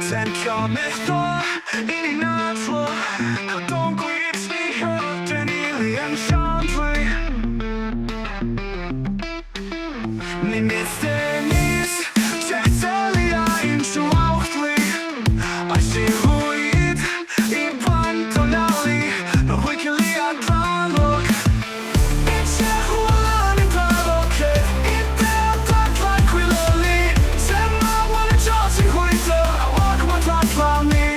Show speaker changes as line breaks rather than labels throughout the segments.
Tępiony to i na tło Gatunku licznych ten alien szantwy Niemiecki nic Czechceli a inšu Nahuatl A živuit i pantolali No hujkili a dvanok I čehualani pravoke I teotat laquiloli Sema wane časi hujto A wakmat latvani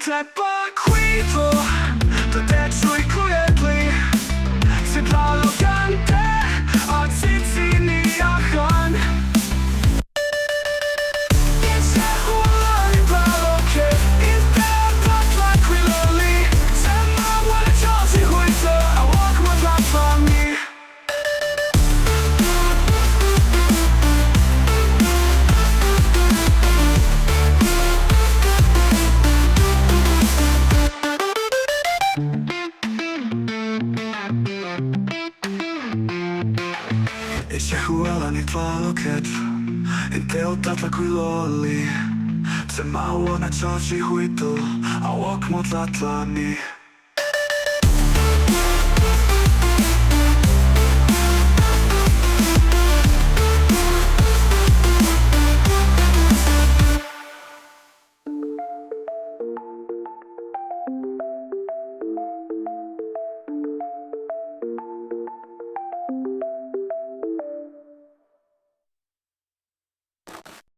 Treba quito to dečuj kujetli Si pralogante a cicini ahan I čehualani pravoke I teotat laquiloli Sema wane časi hujto A wakmat latvani Čehualani tvaloket I teotat laquiloli Sema wane časi hujto A wakmat latvani